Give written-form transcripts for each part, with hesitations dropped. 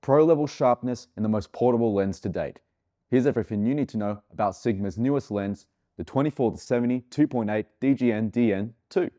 pro level sharpness, and the most portable lens to date. Here's everything you need to know about Sigma's newest lens, the 24-70 2.8 DGN-DN2.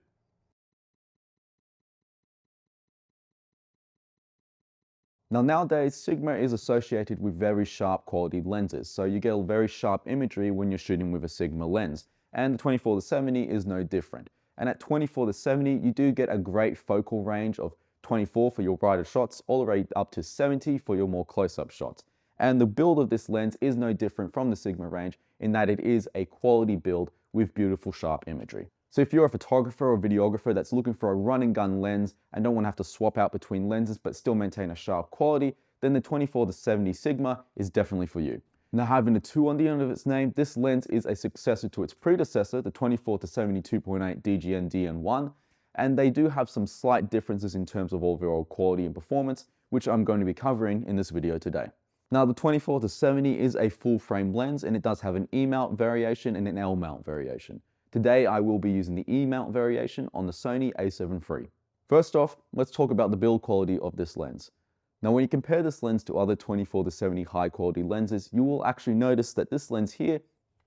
Now nowadays, Sigma is associated with very sharp quality lenses, so you get a very sharp imagery when you're shooting with a Sigma lens, and the 24-70 is no different. And at 24-70, you do get a great focal range of 24 for your brighter shots, all the way up to 70 for your more close-up shots. And the build of this lens is no different from the Sigma range in that it is a quality build with beautiful sharp imagery. So if you're a photographer or videographer that's looking for a run and gun lens and don't want to have to swap out between lenses but still maintain a sharp quality, then the 24-70 Sigma is definitely for you. Now having a 2 on the end of its name, this lens is a successor to its predecessor, the 24-70 2.8 DGN-DN1, and they do have some slight differences in terms of overall quality and performance, which I'm going to be covering in this video today. Now the 24-70 is a full frame lens and it does have an E-Mount variation and an L-Mount variation. Today I will be using the E-Mount variation on the Sony a7 III. First off, let's talk about the build quality of this lens. Now when you compare this lens to other 24-70 high quality lenses, you will actually notice that this lens here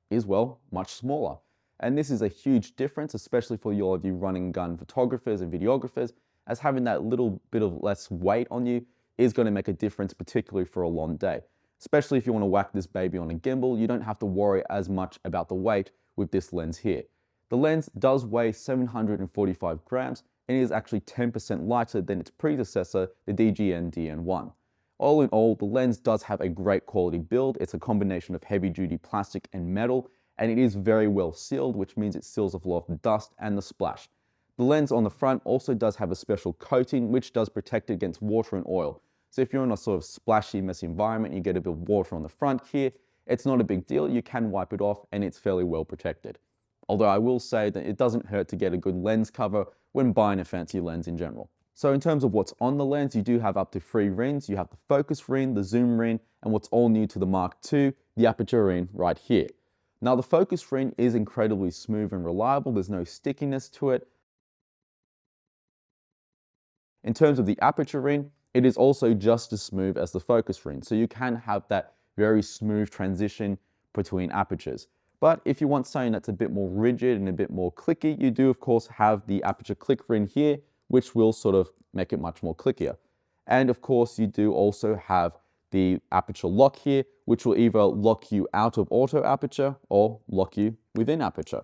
is, well, much smaller. And this is a huge difference, especially for all of you running gun photographers and videographers, as having that little bit of less weight on you is going to make a difference, particularly for a long day. Especially if you want to whack this baby on a gimbal, you don't have to worry as much about the weight with this lens here. The lens does weigh 745 grams and is actually 10% lighter than its predecessor, the DGN-DN1. All in all, the lens does have a great quality build. It's a combination of heavy duty plastic and metal, and it is very well sealed, which means it seals off a lot of the dust and the splash. The lens on the front also does have a special coating, which does protect against water and oil. So if you're in a sort of splashy, messy environment, you get a bit of water on the front here, it's not a big deal. You can wipe it off and it's fairly well protected. Although I will say that it doesn't hurt to get a good lens cover when buying a fancy lens in general. So in terms of what's on the lens, you do have up to 3 rings. You have the focus ring, the zoom ring, and what's all new to the Mark II, the aperture ring right here. Now the focus ring is incredibly smooth and reliable. There's no stickiness to it. In terms of the aperture ring, it is also just as smooth as the focus ring. So you can have that very smooth transition between apertures. But if you want something that's a bit more rigid and a bit more clicky, you do of course have the aperture click ring here, which will sort of make it much more clickier. And of course you do also have the aperture lock here, which will either lock you out of auto aperture or lock you within aperture.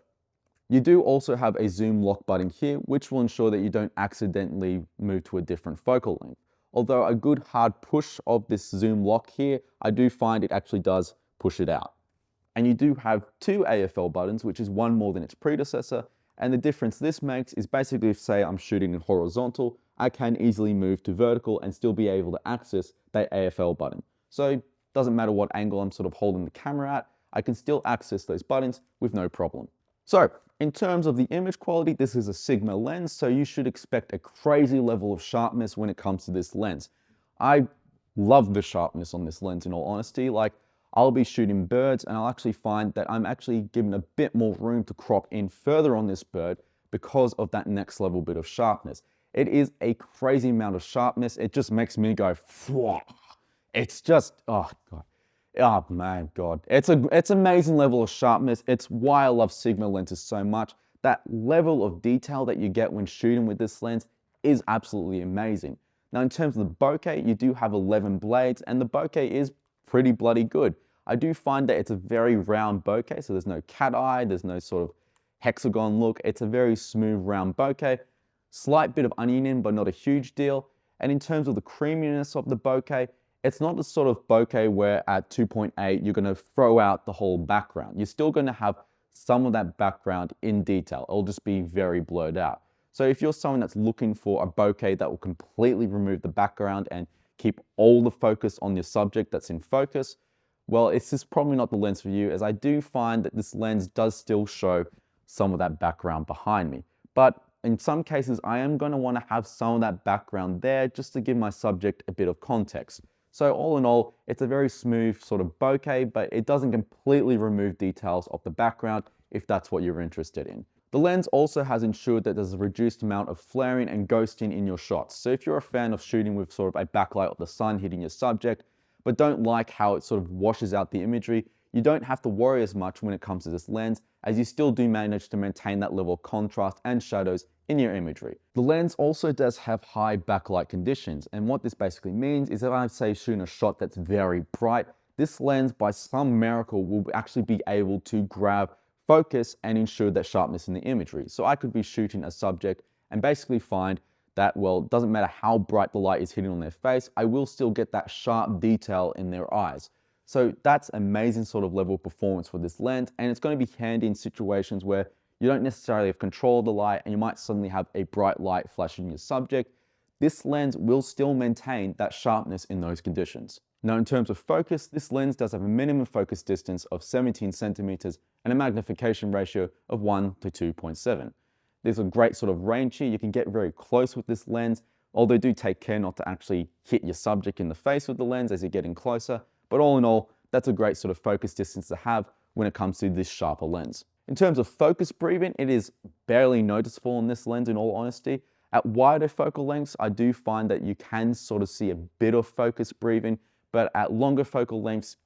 You do also have a zoom lock button here, which will ensure that you don't accidentally move to a different focal length. Although a good hard push of this zoom lock here, I do find it actually does push it out. And you do have 2 AFL buttons, which is one more than its predecessor. And the difference this makes is basically if, say, I'm shooting in horizontal, I can easily move to vertical and still be able to access that AFL button. So it doesn't matter what angle I'm sort of holding the camera at, I can still access those buttons with no problem. So in terms of the image quality, this is a Sigma lens, so you should expect a crazy level of sharpness when it comes to this lens. I love the sharpness on this lens in all honesty. Like, I'll be shooting birds and I'll actually find that I'm actually given a bit more room to crop in further on this bird because of that next level bit of sharpness. It is a crazy amount of sharpness. It just makes me go, Phew. It's just, oh God. Oh man, God. It's amazing level of sharpness. It's why I love Sigma lenses so much. That level of detail that you get when shooting with this lens is absolutely amazing. Now in terms of the bokeh, you do have 11 blades and the bokeh is pretty bloody good. I do find that it's a very round bokeh, so there's no cat eye, there's no sort of hexagon look. It's a very smooth round bokeh. Slight bit of uneven, but not a huge deal. And in terms of the creaminess of the bokeh, it's not the sort of bokeh where at 2.8 you're going to throw out the whole background. You're still going to have some of that background in detail. It'll just be very blurred out. So if you're someone that's looking for a bokeh that will completely remove the background and keep all the focus on your subject that's in focus, well, it's just probably not the lens for you, as I do find that this lens does still show some of that background behind me. But in some cases, I am going to want to have some of that background there just to give my subject a bit of context. So all in all, it's a very smooth sort of bokeh, but it doesn't completely remove details of the background if that's what you're interested in. The lens also has ensured that there's a reduced amount of flaring and ghosting in your shots. So if you're a fan of shooting with sort of a backlight of the sun hitting your subject, but don't like how it sort of washes out the imagery, you don't have to worry as much when it comes to this lens, as you still do manage to maintain that level of contrast and shadows in your imagery. The lens also does have high backlight conditions, and what this basically means is that if I say shooting a shot that's very bright, this lens by some miracle will actually be able to grab focus and ensure that sharpness in the imagery. So I could be shooting a subject and basically find that, well, it doesn't matter how bright the light is hitting on their face, I will still get that sharp detail in their eyes. So that's amazing sort of level of performance for this lens, and it's going to be handy in situations where you don't necessarily have control of the light and you might suddenly have a bright light flashing your subject. This lens will still maintain that sharpness in those conditions. Now, in terms of focus, this lens does have a minimum focus distance of 17 centimeters and a magnification ratio of 1 to 2.7. There's a great sort of range here. You can get very close with this lens, although do take care not to actually hit your subject in the face with the lens as you're getting closer. But all in all, that's a great sort of focus distance to have when it comes to this sharper lens. In terms of focus breathing, it is barely noticeable on this lens in all honesty. At wider focal lengths, I do find that you can sort of see a bit of focus breathing, but at longer focal lengths,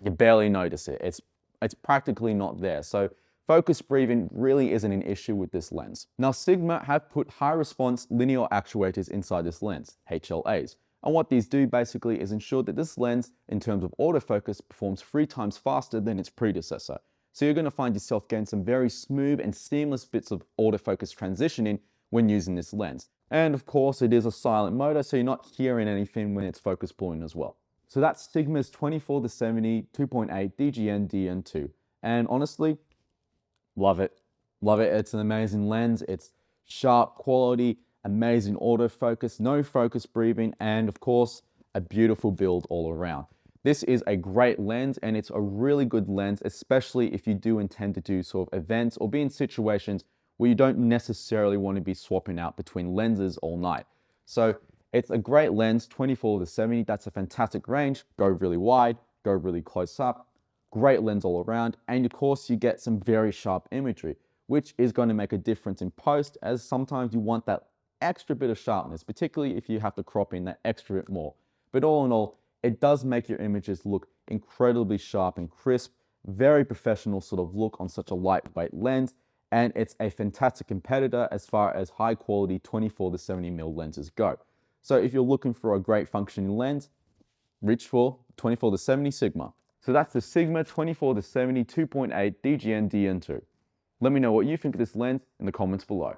you barely notice it. It's practically not there. So focus breathing really isn't an issue with this lens. Now, Sigma have put high response linear actuators inside this lens, HLAs. And what these do basically is ensure that this lens, in terms of autofocus, performs 3 times faster than its predecessor. So you're going to find yourself getting some very smooth and seamless bits of autofocus transitioning when using this lens. And of course, it is a silent motor, so you're not hearing anything when it's focus pulling as well. So that's Sigma's 24-70 2.8 DGN DN2. And honestly, love it. Love it. It's an amazing lens. It's sharp quality, amazing autofocus, no focus breathing, and of course, a beautiful build all around. This is a great lens, and it's a really good lens, especially if you do intend to do sort of events or be in situations where you don't necessarily want to be swapping out between lenses all night. So it's a great lens, 24-70, that's a fantastic range. Go really wide, go really close up, great lens all around, and of course you get some very sharp imagery, which is going to make a difference in post, as sometimes you want that extra bit of sharpness, particularly if you have to crop in that extra bit more. But all in all, it does make your images look incredibly sharp and crisp, very professional sort of look on such a lightweight lens, and it's a fantastic competitor as far as high quality 24-70mm lenses go. So if you're looking for a great functioning lens, reach for 24-70 Sigma. So that's the Sigma 24-70 2.8 DGN DN2. Let me know what you think of this lens in the comments below.